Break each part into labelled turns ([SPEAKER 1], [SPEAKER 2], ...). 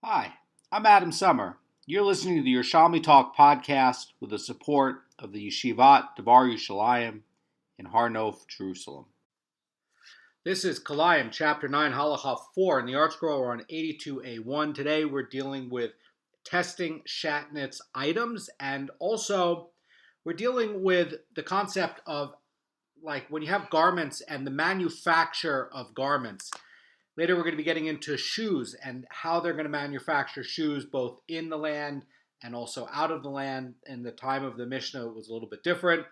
[SPEAKER 1] Hi, I'm Adam Summer. You're listening to the Yerushalmi Talk podcast with the support of the Yeshivat Devar Yerushalayim in Har Nof, Jerusalem. This is Kilayim, chapter 9, halacha 4, in the Art Scroll. We're on 82a1. Today we're dealing with testing Shatnez items, and also we're dealing with the concept of like when you have garments and the manufacture of garments. Later, we're going to be getting into shoes and how they're going to manufacture shoes both in the land and also out of the land. In the time of the Mishnah, it was a little bit different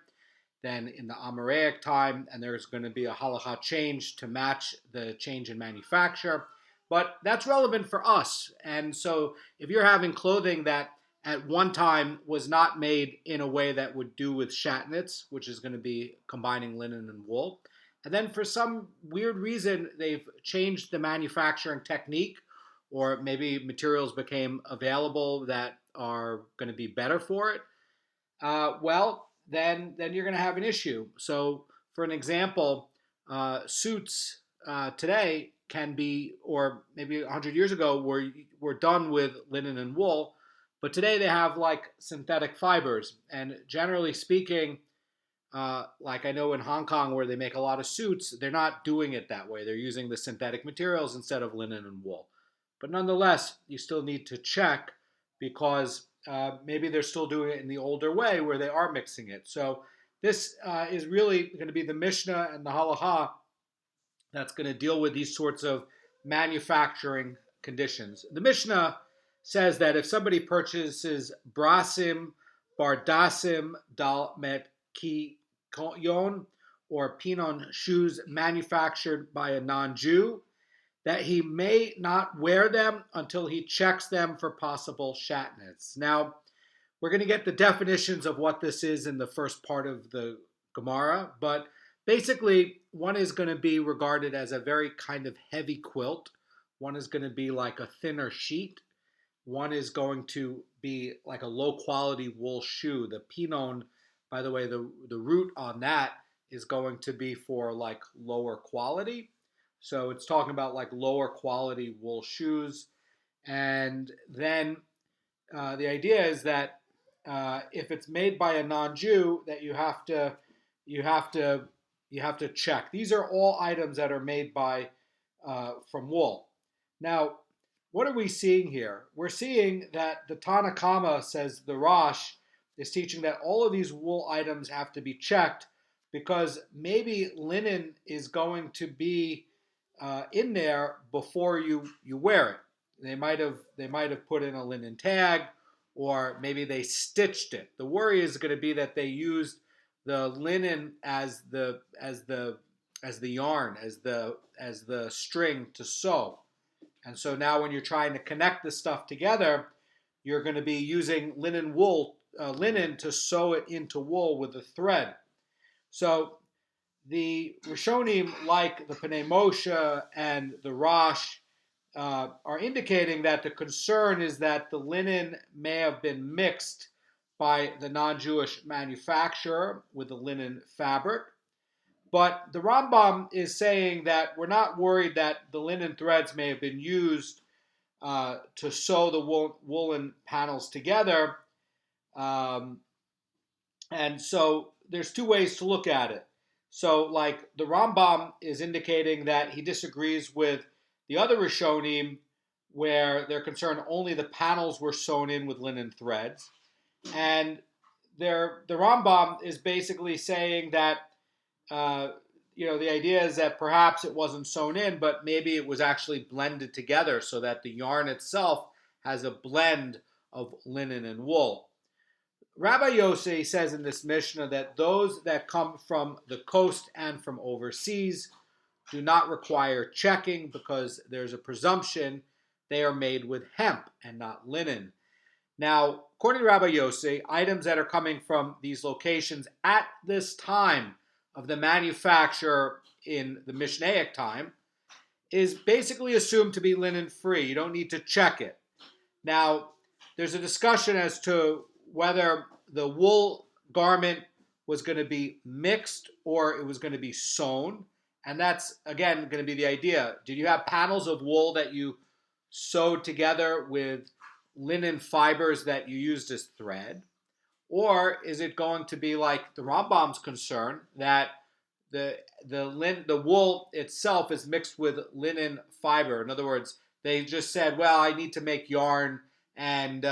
[SPEAKER 1] than in the Amoraic time, and there's going to be a halacha change to match the change in manufacture. But that's relevant for us. And so if you're having clothing that at one time was not made in a way that would do with Shatnez, which is going to be combining linen and wool, and then for some weird reason, they've changed the manufacturing technique, or maybe materials became available that are going to be better for it. Then you're going to have an issue. So, for an example, suits today can be, or maybe 100 years ago, were done with linen and wool, but today they have like synthetic fibers. And generally speaking, like I know in Hong Kong where they make a lot of suits, they're not doing it that way. They're using the synthetic materials instead of linen and wool. But nonetheless, you still need to check because maybe they're still doing it in the older way where they are mixing it. So this is really going to be the Mishnah and the Halacha that's going to deal with these sorts of manufacturing conditions. The Mishnah says that if somebody purchases brasim, bardasim, dalmet, ki yon or pinon shoes manufactured by a non-Jew, that he may not wear them until he checks them for possible Shatnez. Now, we're going to get the definitions of what this is in the first part of the Gemara, but basically one is going to be regarded as a very kind of heavy quilt. One is going to be like a thinner sheet. One is going to be like a low quality wool shoe. The pinon, by the way, the root on that is going to be for like lower quality. So it's talking about like lower quality wool shoes. And then the idea is that if it's made by a non-Jew, that you have to check. These are all items that are made by from wool. Now, what are we seeing here? We're seeing that the Tanakama says the Rosh is teaching that all of these wool items have to be checked because maybe linen is going to be in there before you wear it. They might have put in a linen tag, or maybe they stitched it. The worry is going to be that they used the linen as the yarn, as the string to sew. And so now when you're trying to connect this stuff together, you're going to be using linen to sew it into wool with a thread. So the Rishonim, like the Pnei Moshe and the Rosh, are indicating that the concern is that the linen may have been mixed by the non-Jewish manufacturer with the linen fabric. But the Rambam is saying that we're not worried that the linen threads may have been used to sew the woolen panels together. And so there's two ways to look at it. So like the Rambam is indicating that he disagrees with the other Rishonim where they're concerned only the panels were sewn in with linen threads. And the Rambam is basically saying that the idea is that perhaps it wasn't sewn in, but maybe it was actually blended together so that the yarn itself has a blend of linen and wool. Rabbi Yossi says in this Mishnah that those that come from the coast and from overseas do not require checking because there's a presumption they are made with hemp and not linen. Now, according to Rabbi Yossi, items that are coming from these locations at this time of the manufacture in the Mishnaic time is basically assumed to be linen free. You don't need to check it. Now, there's a discussion as to whether the wool garment was going to be mixed or it was going to be sewn. And that's, again, going to be the idea. Did you have panels of wool that you sewed together with linen fibers that you used as thread? Or is it going to be like the Rambam's concern that the wool itself is mixed with linen fiber? In other words, they just said, well, I need to make yarn, and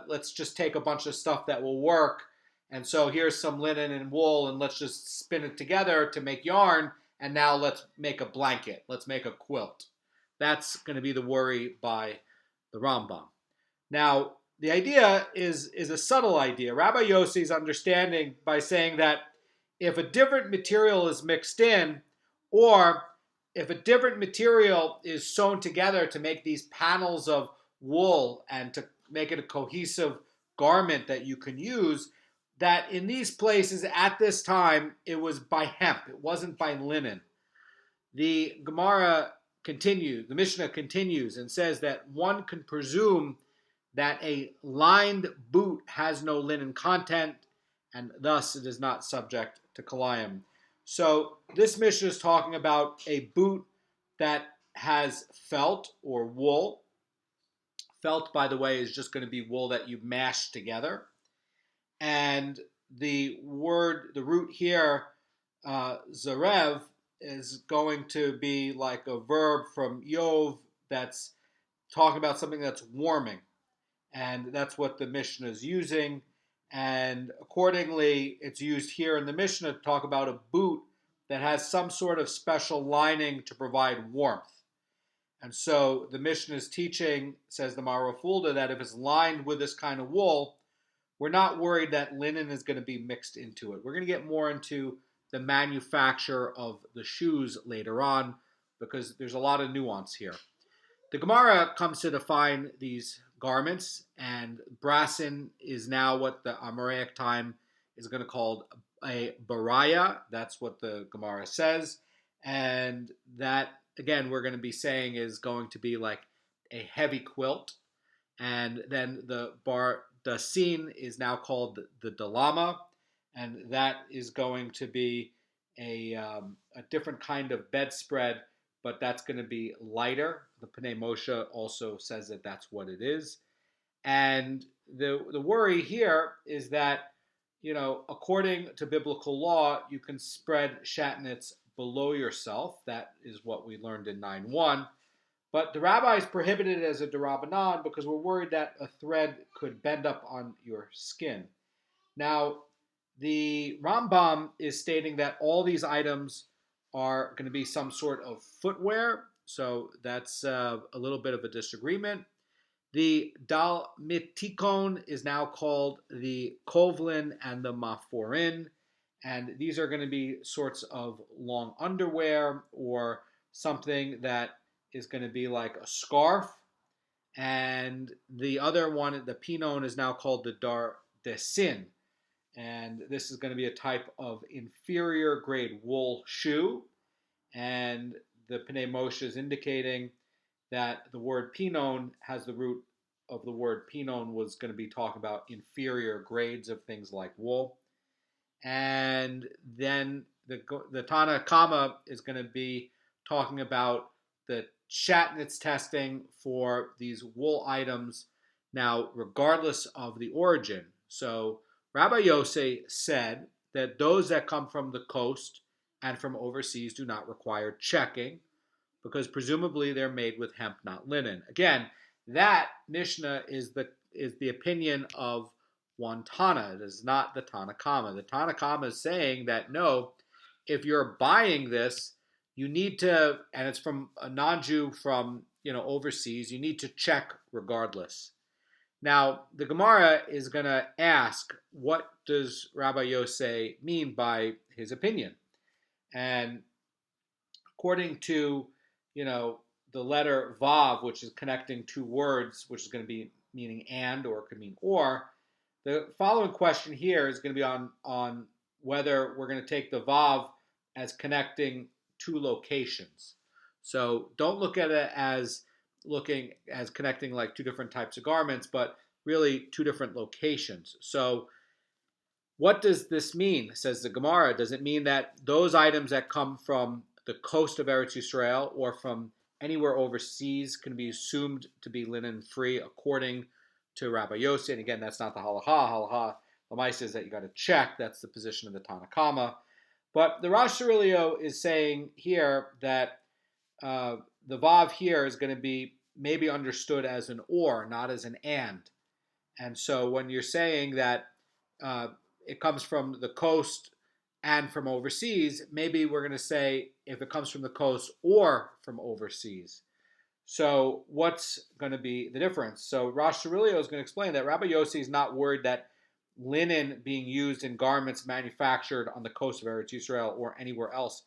[SPEAKER 1] let's just take a bunch of stuff that will work. And so here's some linen and wool, and let's just spin it together to make yarn, and now let's make a blanket. Let's make a quilt. That's going to be the worry by the Rambam. Now, the idea is a subtle idea. Rabbi Yossi's understanding by saying that if a different material is mixed in, or if a different material is sewn together to make these panels of wool and to make it a cohesive garment that you can use, that in these places at this time it was by hemp, it wasn't by linen. The Gemara continues, the Mishnah continues and says that one can presume that a lined boot has no linen content, and thus it is not subject to Kilayim. So this Mishnah is talking about a boot that has felt or wool. Felt, by the way, is just going to be wool that you mash together. And the root here, zarev, is going to be like a verb from Yov that's talking about something that's warming. And that's what the Mishnah is using. And accordingly, it's used here in the Mishnah to talk about a boot that has some sort of special lining to provide warmth. And so the Mishnah is teaching, says the Marafulda, that if it's lined with this kind of wool, we're not worried that linen is going to be mixed into it. We're going to get more into the manufacture of the shoes later on, because there's a lot of nuance here. The Gemara comes to define these garments, and brassin is now what the Amoraic time is going to call a baraya. That's what the Gemara says. And that, again, we're going to be saying is going to be like a heavy quilt. And then the sin is now called the dalama, and that is going to be a different kind of bedspread, but that's going to be lighter. The Pnei Moshe also says that that's what it is. And the worry here is that, according to biblical law, you can spread Shatnez below yourself. That is what we learned in 9.1. But the rabbis prohibited it as a d'Rabbanan because we're worried that a thread could bend up on your skin. Now, the Rambam is stating that all these items are going to be some sort of footwear, so that's a little bit of a disagreement. The Dal Mitikon is now called the Kovlin and the Maforin, and these are going to be sorts of long underwear or something that is going to be like a scarf. And the other one, the Pinon, is now called the Dar Desin. And this is going to be a type of inferior grade wool shoe. And the Pnei Moshe is indicating that the word Pinon has the root of the word Pinon was going to be talking about inferior grades of things like wool. And then the Tana Kama is going to be talking about the Shatnez testing for these wool items now, regardless of the origin. So Rabbi Yossi said that those that come from the coast and from overseas do not require checking because presumably they're made with hemp, not linen. Again, that Mishnah is the opinion of one Tana. It is not the Tana Kama. The Tana Kama is saying that no, if you're buying this, you need to, and it's from a non-Jew from overseas, you need to check regardless. Now, the Gemara is going to ask, what does Rabbi Yossi mean by his opinion? And according to, the letter Vav, which is connecting two words, which is going to be meaning and, or it could mean or, the following question here is going to be on whether we're going to take the Vav as connecting two locations. So don't look at it as connecting like two different types of garments, but really two different locations. So what does this mean, says the Gemara? Does it mean that those items that come from the coast of Eretz Yisrael or from anywhere overseas can be assumed to be linen free according to Rabbi Yossi. And again, that's not the halacha. Halacha, the mice is that you got to check. That's the position of the Tanna Kama. But the Rosh Hashanah is saying here that the vav here is going to be maybe understood as an or, not as an and. And so when you're saying that it comes from the coast and from overseas, maybe we're going to say if it comes from the coast or from overseas. So what's going to be the difference? So Rosh Hashanah is going to explain that Rabbi Yossi is not worried that linen being used in garments manufactured on the coast of Eretz Yisrael or anywhere else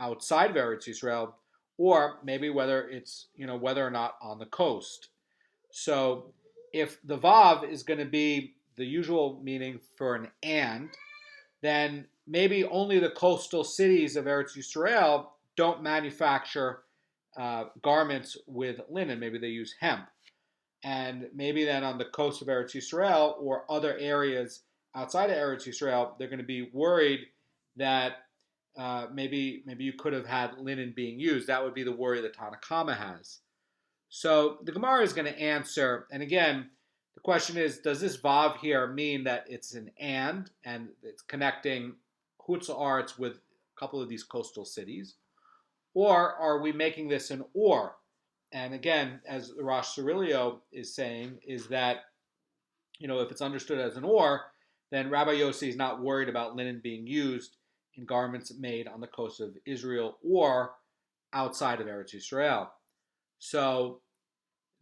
[SPEAKER 1] outside of Eretz Yisrael, or maybe whether it's, whether or not on the coast. So if the vav is going to be the usual meaning for an and, then maybe only the coastal cities of Eretz Yisrael don't manufacture garments with linen. Maybe they use hemp. And maybe then on the coast of Eretz Yisrael or other areas outside of Eretz Yisrael, they're going to be worried that maybe you could have had linen being used. That would be the worry that Tanna Kama has. So the Gemara is going to answer, and again, the question is, does this vav here mean that it's an and it's connecting Chutz La'aretz with a couple of these coastal cities? Or are we making this an or? And again, as the Rosh Hashanah is saying, is that, if it's understood as an or, then Rabbi Yossi is not worried about linen being used in garments made on the coast of Israel or outside of Eretz Yisrael. So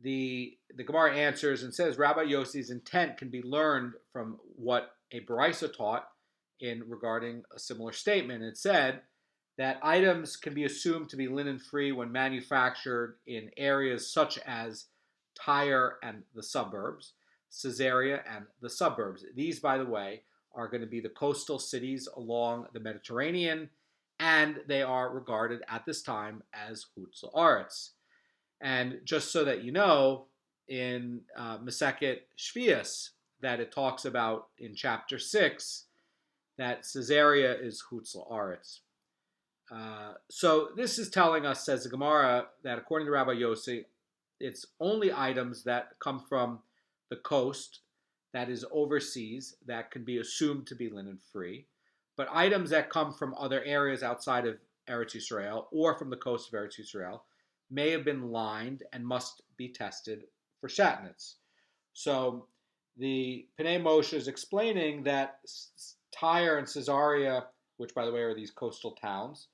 [SPEAKER 1] the Gemara answers and says Rabbi Yossi's intent can be learned from what a Baraisa taught in regarding a similar statement. It said that items can be assumed to be linen-free when manufactured in areas such as Tyre and the suburbs, Caesarea and the suburbs. These, by the way, are going to be the coastal cities along the Mediterranean, and they are regarded at this time as Chutz La'aretz. And just so that you know, in Masechet Shvius, that it talks about in chapter 6, that Caesarea is Chutz La'aretz. So this is telling us, says the Gemara, that according to Rabbi Yossi, it's only items that come from the coast, that is overseas, that can be assumed to be linen-free. But items that come from other areas outside of Eretz Yisrael or from the coast of Eretz Yisrael may have been lined and must be tested for Shatnez. So the Pnei Moshe is explaining that Tyre and Caesarea, which by the way are these coastal towns,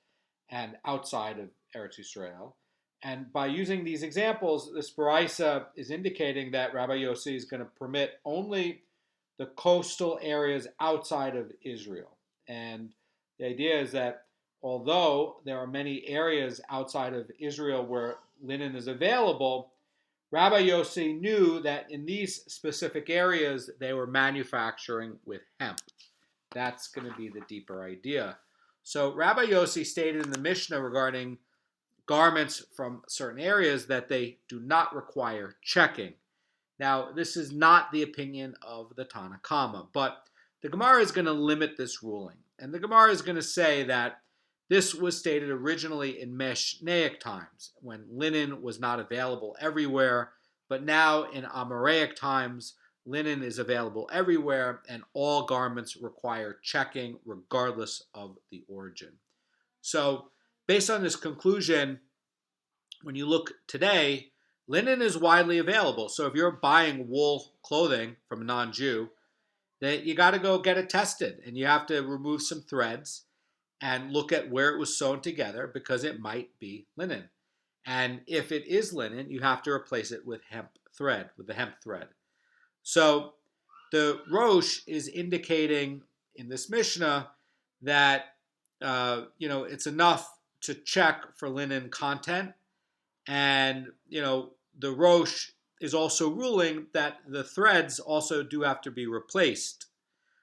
[SPEAKER 1] and outside of Eretz Yisrael. And by using these examples, this Baraisa is indicating that Rabbi Yossi is going to permit only the coastal areas outside of Israel. And the idea is that although there are many areas outside of Israel where linen is available, Rabbi Yossi knew that in these specific areas they were manufacturing with hemp. That's going to be the deeper idea. So Rabbi Yossi stated in the Mishnah regarding garments from certain areas that they do not require checking. Now, this is not the opinion of the Tanna Kama, but the Gemara is going to limit this ruling. And the Gemara is going to say that this was stated originally in Mishnaic times, when linen was not available everywhere, but now in Amoraic times, linen is available everywhere, and all garments require checking regardless of the origin. So, based on this conclusion, when you look today, linen is widely available. So if you're buying wool clothing from a non-Jew, that you got to go get it tested, and you have to remove some threads and look at where it was sewn together because it might be linen. And if it is linen, you have to replace it with the hemp thread. So the Rosh is indicating in this Mishnah that it's enough to check for linen content, and the Rosh is also ruling that the threads also do have to be replaced.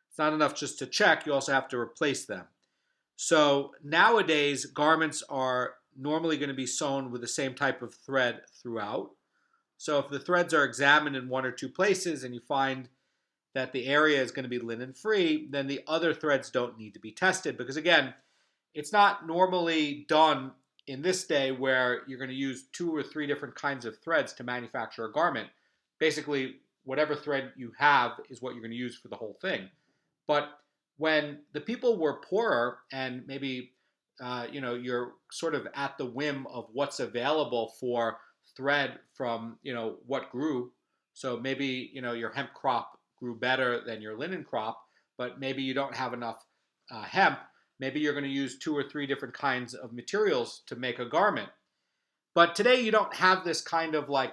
[SPEAKER 1] It's not enough just to check; you also have to replace them. So nowadays, garments are normally going to be sewn with the same type of thread throughout. So if the threads are examined in one or two places and you find that the area is going to be linen-free, then the other threads don't need to be tested because, again, it's not normally done in this day where you're going to use 2 or 3 different kinds of threads to manufacture a garment. Basically, whatever thread you have is what you're going to use for the whole thing. But when the people were poorer and maybe you're sort of at the whim of what's available for thread from what grew. So maybe your hemp crop grew better than your linen crop, but maybe you don't have enough hemp. Maybe you're going to use 2 or 3 different kinds of materials to make a garment. But today you don't have this kind of like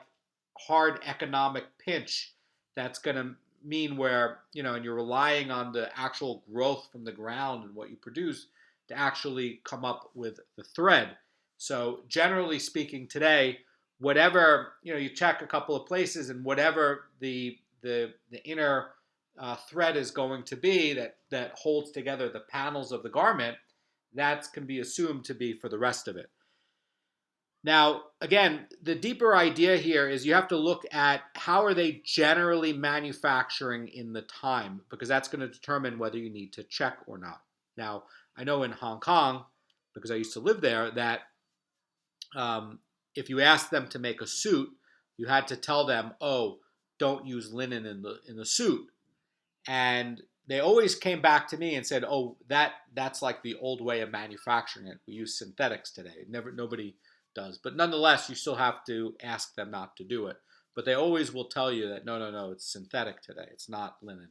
[SPEAKER 1] hard economic pinch that's going to mean where, and you're relying on the actual growth from the ground and what you produce to actually come up with the thread. So generally speaking today, whatever, you check a couple of places and whatever the inner thread is going to be that holds together the panels of the garment, that can be assumed to be for the rest of it. Now, again, the deeper idea here is you have to look at how are they generally manufacturing in the time, because that's going to determine whether you need to check or not. Now, I know in Hong Kong, because I used to live there, that if you asked them to make a suit, you had to tell them, oh, don't use linen in the suit. And they always came back to me and said, oh, that's like the old way of manufacturing it. We use synthetics today. Nobody does. But nonetheless, you still have to ask them not to do it. But they always will tell you that, no, it's synthetic today. It's not linen.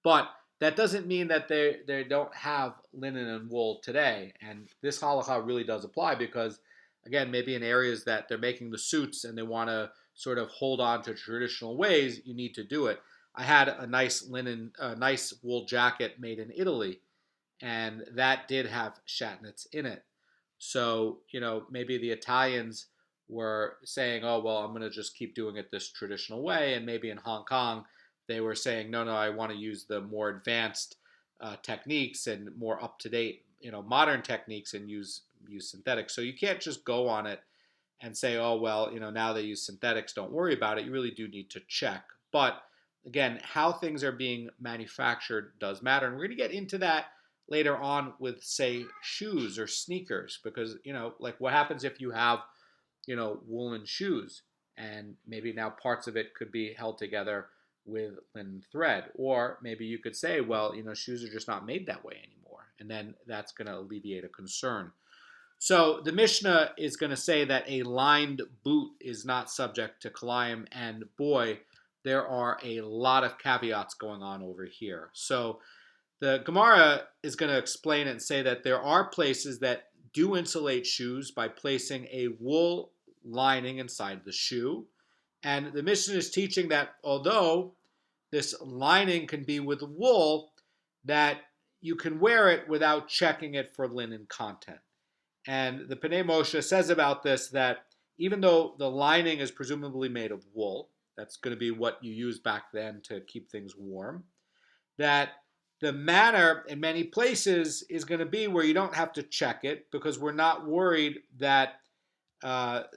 [SPEAKER 1] But that doesn't mean that they don't have linen and wool today. And this halacha really does apply because, again, maybe in areas that they're making the suits and they want to sort of hold on to traditional ways, you need to do it. I had a nice wool jacket made in Italy, and that did have Shatnez in it. So, maybe the Italians were saying, oh, well, I'm going to just keep doing it this traditional way. And maybe in Hong Kong, they were saying, no, I want to use the more advanced techniques and more up-to-date, modern techniques and use synthetics. So you can't just go on it and say, oh, well, now they use synthetics, don't worry about it. You really do need to check. But again, how things are being manufactured does matter. And we're going to get into that later on with, say, shoes or sneakers, because, like what happens if you have, woolen shoes and maybe now parts of it could be held together with linen thread. Or maybe you could say, well, shoes are just not made that way anymore. And then that's going to alleviate a concern. So the Mishnah is going to say that a lined boot is not subject to Kilayim, and boy, there are a lot of caveats going on over here. So the Gemara is going to explain it and say that there are places that do insulate shoes by placing a wool lining inside the shoe. And the Mishnah is teaching that although this lining can be with wool, that you can wear it without checking it for linen content. And the Pnei Moshe says about this that even though the lining is presumably made of wool, that's going to be what you used back then to keep things warm, that the manner in many places is going to be where you don't have to check it because we're not worried that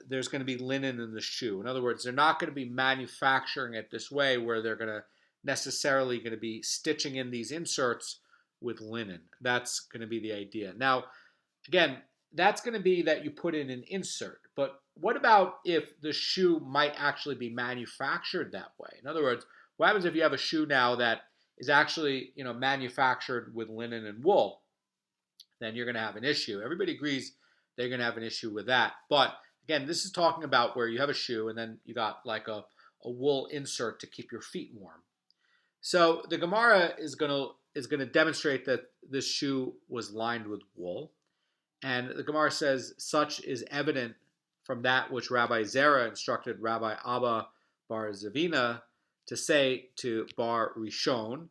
[SPEAKER 1] there's going to be linen in the shoe. In other words, they're not going to be manufacturing it this way where they're necessarily going to be stitching in these inserts with linen. That's going to be the idea. Now, again, that's going to be that you put in an insert. But what about if the shoe might actually be manufactured that way? In other words, what happens if you have a shoe now that is actually, manufactured with linen and wool? Then you're going to have an issue. Everybody agrees they're going to have an issue with that. But again, this is talking about where you have a shoe and then you got like a wool insert to keep your feet warm. So the Gemara is going to demonstrate that this shoe was lined with wool. And the Gemara says, such is evident from that which Rabbi Zera instructed Rabbi Abba bar Zavina to say to Bar Rishon,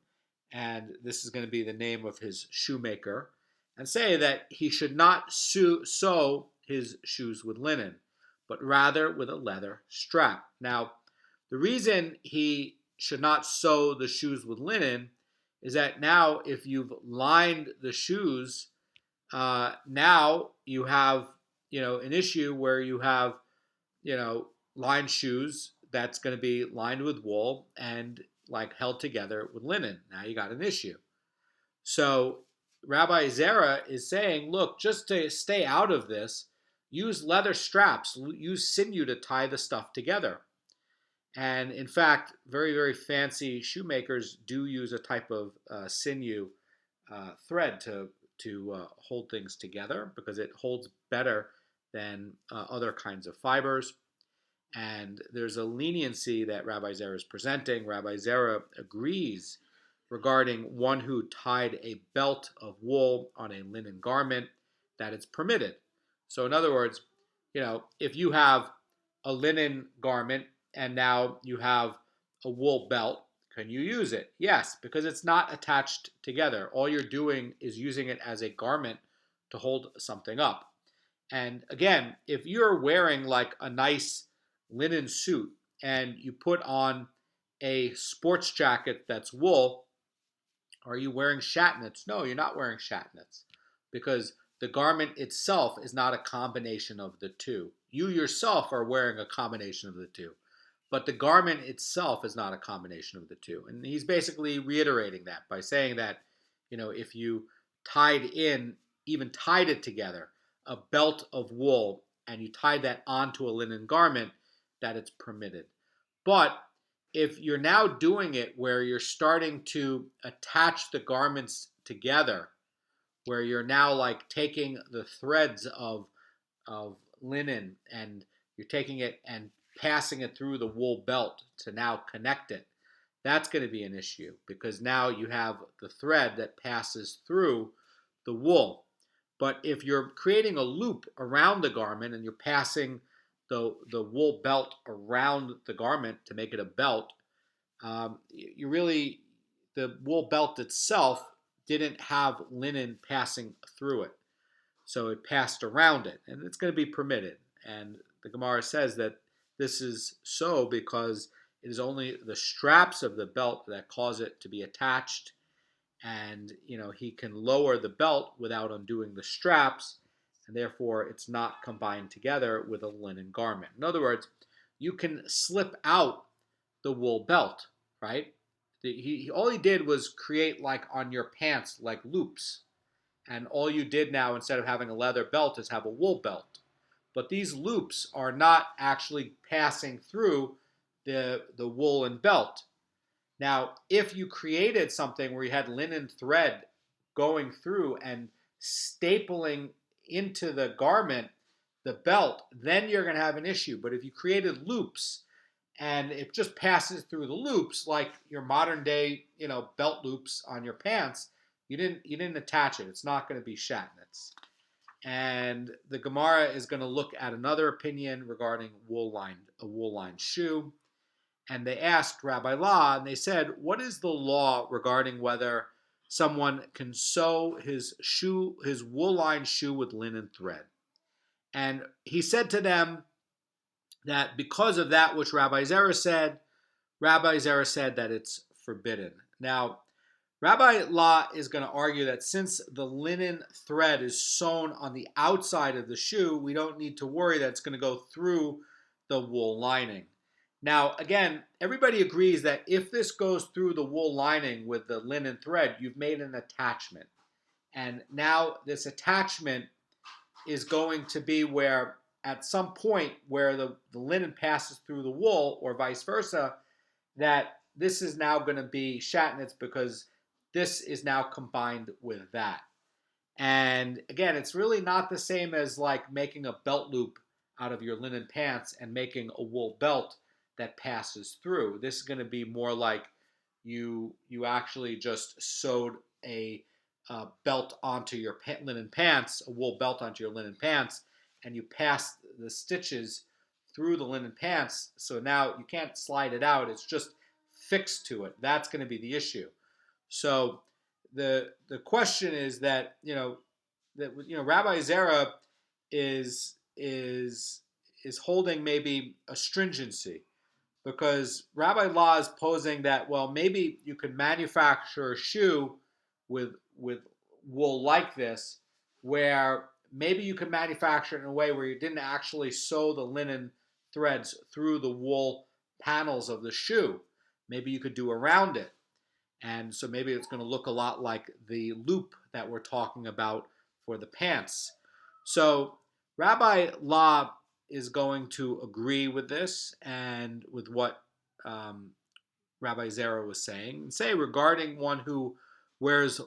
[SPEAKER 1] and this is going to be the name of his shoemaker, and say that he should not sew his shoes with linen, but rather with a leather strap. Now, the reason he should not sew the shoes with linen is that now if you've lined the shoes, now you have, an issue where you have, lined shoes that's going to be lined with wool and like held together with linen. Now you got an issue. So Rabbi Zera is saying, look, just to stay out of this, use leather straps, use sinew to tie the stuff together. And in fact, very, very fancy shoemakers do use a type of sinew thread to hold things together because it holds better than other kinds of fibers. And there's a leniency that Rabbi Zera is presenting. Rabbi Zera agrees regarding one who tied a belt of wool on a linen garment that it's permitted. So in other words, if you have a linen garment and now you have a wool belt, can you use it? Yes, because it's not attached together. All you're doing is using it as a garment to hold something up. And again, if you're wearing like a nice linen suit and you put on a sports jacket that's wool, are you wearing shatnez? No, you're not wearing shatnez because the garment itself is not a combination of the two. You yourself are wearing a combination of the two, but the garment itself is not a combination of the two. And he's basically reiterating that by saying that, if you even tied it together, a belt of wool, and you tied that onto a linen garment, that it's permitted. But if you're now doing it where you're starting to attach the garments together, where you're now like taking the threads of linen and you're taking it and passing it through the wool belt to now connect it, that's going to be an issue because now you have the thread that passes through the wool. But if you're creating a loop around the garment and you're passing the wool belt around the garment to make it a belt, the wool belt itself didn't have linen passing through it. So it passed around it, and it's going to be permitted. And the Gemara says that this is so because it is only the straps of the belt that cause it to be attached. And, he can lower the belt without undoing the straps, and therefore it's not combined together with a linen garment. In other words, you can slip out the wool belt, right? All he did was create like on your pants like loops, and all you did now instead of having a leather belt is have a wool belt. But these loops are not actually passing through the woolen belt. Now, if you created something where you had linen thread going through and stapling into the garment, the belt, then you're going to have an issue. But if you created loops and it just passes through the loops, like your modern day, belt loops on your pants, you didn't attach it. It's not going to be shatnez. And the Gemara is going to look at another opinion regarding a wool-lined shoe. And they asked Rabbi La, and they said, what is the law regarding whether someone can sew his wool-lined shoe with linen thread? And he said to them that because of that which Rabbi Zera said that it's forbidden. Now, Rabbi La is going to argue that since the linen thread is sewn on the outside of the shoe, we don't need to worry that it's going to go through the wool lining. Now, again, everybody agrees that if this goes through the wool lining with the linen thread, you've made an attachment. And now this attachment is going to be where at some point where the linen passes through the wool or vice versa, that this is now going to be shatnez because this is now combined with that. And again, it's really not the same as like making a belt loop out of your linen pants and making a wool belt that passes through. This is going to be more like you actually just sewed a belt onto your linen pants, a wool belt onto your linen pants, and you pass the stitches through the linen pants. So now you can't slide it out. It's just fixed to it. That's going to be the issue. So the question is that Rabbi Zera is holding maybe a stringency, because Rabbi La is posing that, well, maybe you could manufacture a shoe with wool like this, where maybe you could manufacture it in a way where you didn't actually sew the linen threads through the wool panels of the shoe. Maybe you could do around it. And so maybe it's going to look a lot like the loop that we're talking about for the pants. So Rabbi La is going to agree with this and with what Rabbi Zera was saying, and say regarding one who wears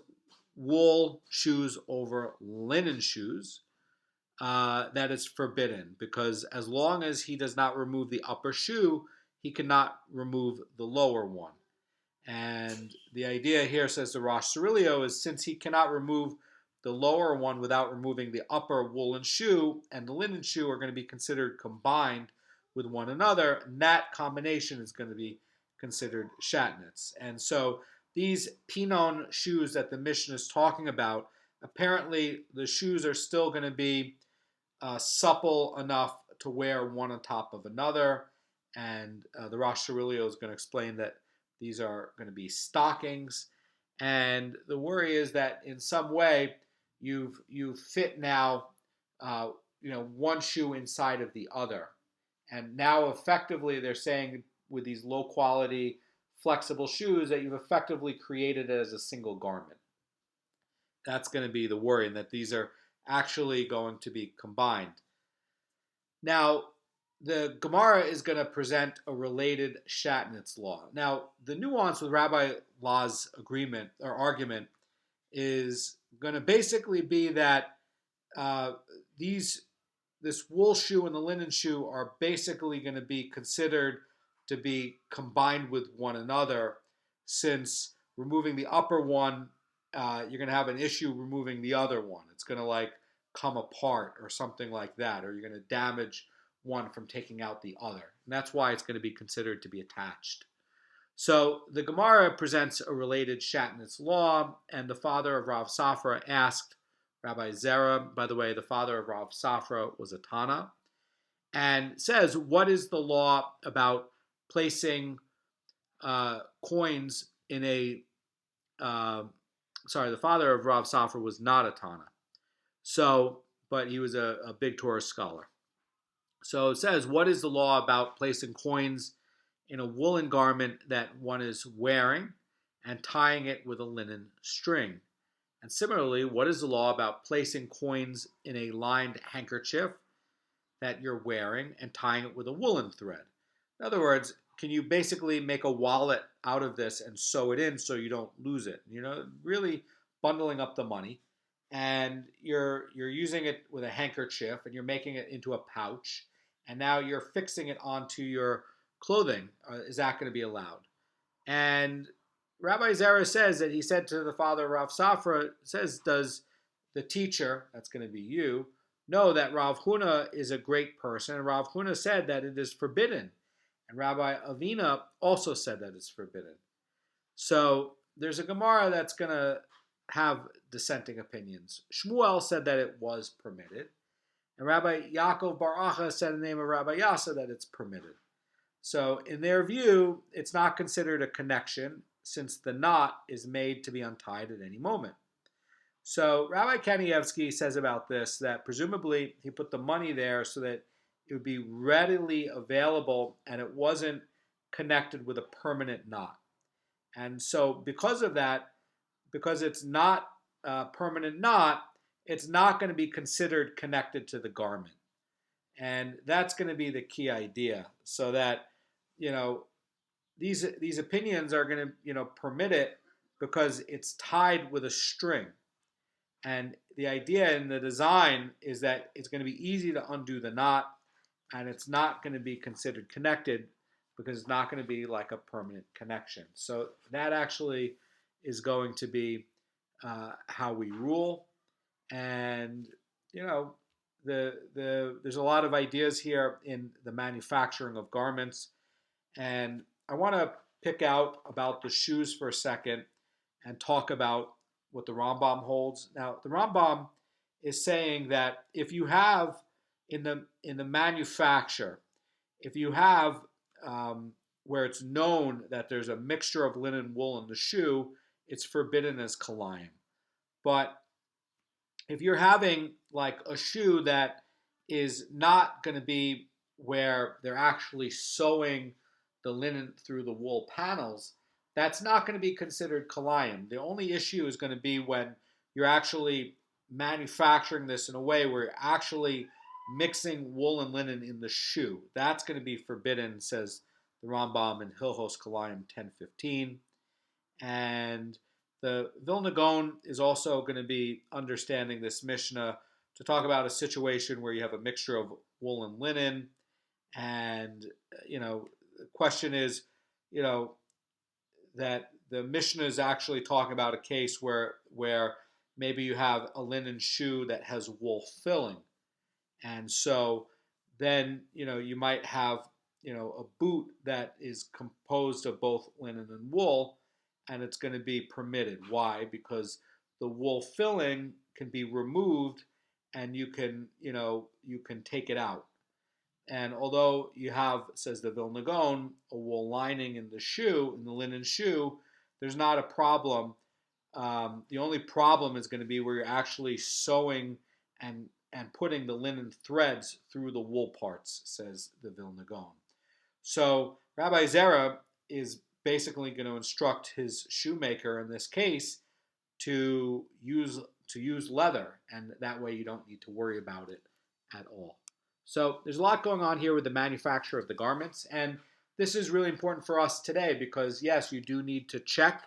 [SPEAKER 1] wool shoes over linen shoes, that it's forbidden, because as long as he does not remove the upper shoe, he cannot remove the lower one. And the idea here, says the Rosh Cirilio, is since he cannot remove the lower one without removing the upper woolen shoe, and the linen shoe are going to be considered combined with one another, and that combination is going to be considered Shatnez. And so these pinon shoes that the Mishnah is talking about, apparently the shoes are still going to be supple enough to wear one on top of another. And the Rosh Cirilio is going to explain that these are going to be stockings. And the worry is that in some way you've fit now one shoe inside of the other. And now effectively they're saying with these low quality flexible shoes that you've effectively created it as a single garment. That's going to be the worry, and that these are actually going to be combined. Now, the Gemara is going to present a related Shatnez law. Now, the nuance with Rabbi La's agreement or argument is going to basically be that this wool shoe and the linen shoe are basically going to be considered to be combined with one another, since removing the upper one, you're going to have an issue removing the other one. It's going to come apart or something like that, or you're going to damage one from taking out the other. And that's why it's going to be considered to be attached. So the Gemara presents a related Shatnez law, and the father of Rav Safra asked Rabbi Zera, by the way, the father of Rav Safra was a Tana, and says, what is the law about placing coins in a... the father of Rav Safra was not a Tana. But he was a big Torah scholar. So it says, what is the law about placing coins in a woolen garment that one is wearing and tying it with a linen string? And similarly, what is the law about placing coins in a lined handkerchief that you're wearing and tying it with a woolen thread? In other words, can you basically make a wallet out of this and sew it in so you don't lose it? Really bundling up the money, and you're using it with a handkerchief and you're making it into a pouch, and now you're fixing it onto your clothing. Is that going to be allowed? And Rabbi Zera says that he said to the father of Rav Safra, says, does the teacher, that's going to be you, know that Rav Huna is a great person? And Rav Huna said that it is forbidden. And Rabbi Avina also said that it's forbidden. So there's a Gemara that's going to have dissenting opinions. Shmuel said that it was permitted. And Rabbi Yaakov Bar Acha said in the name of Rabbi Yasa that it's permitted. So in their view, it's not considered a connection, since the knot is made to be untied at any moment. So Rabbi Kanievsky says about this that presumably he put the money there so that it would be readily available and it wasn't connected with a permanent knot. And so because of that, because it's not a permanent knot, it's not going to be considered connected to the garment. And that's going to be the key idea, so that, these opinions are going to, permit it because it's tied with a string. And the idea in the design is that it's going to be easy to undo the knot, and it's not going to be considered connected because it's not going to be like a permanent connection. So that actually is going to be how we rule. And, there's a lot of ideas here in the manufacturing of garments. And I want to pick out about the shoes for a second and talk about what the Rambam holds. Now, the Rambam is saying that if you have in the manufacture, if you have where it's known that there's a mixture of linen and wool in the shoe, it's forbidden as Kilayim. But if you're having like a shoe that is not going to be where they're actually sewing the linen through the wool panels, that's not going to be considered Kilayim. The only issue is going to be when you're actually manufacturing this in a way where you're actually mixing wool and linen in the shoe. That's going to be forbidden, says the Rambam in Hilchos Kilayim 10:15. And the Vilna Goan is also going to be understanding this Mishnah to talk about a situation where you have a mixture of wool and linen. And, the question is, that the Mishnah is actually talking about a case where maybe you have a linen shoe that has wool filling. And so then, you might have, a boot that is composed of both linen and wool, and it's going to be permitted. Why? Because the wool filling can be removed and you can take it out. And although you have, says the Vilna Gaon, a wool lining in the shoe, in the linen shoe, there's not a problem. The only problem is going to be where you're actually sewing and putting the linen threads through the wool parts, says the Vilna Gaon. So Rabbi Zera is basically going to instruct his shoemaker in this case to use leather, and that way you don't need to worry about it at all. So there's a lot going on here with the manufacture of the garments, and this is really important for us today because, yes, you do need to check,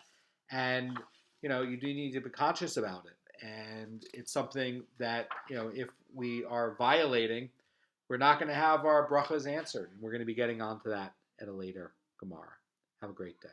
[SPEAKER 1] and you do need to be conscious about it. And it's something that, if we are violating, we're not going to have our brachas answered. And we're going to be getting onto that at a later Gemara. Have a great day.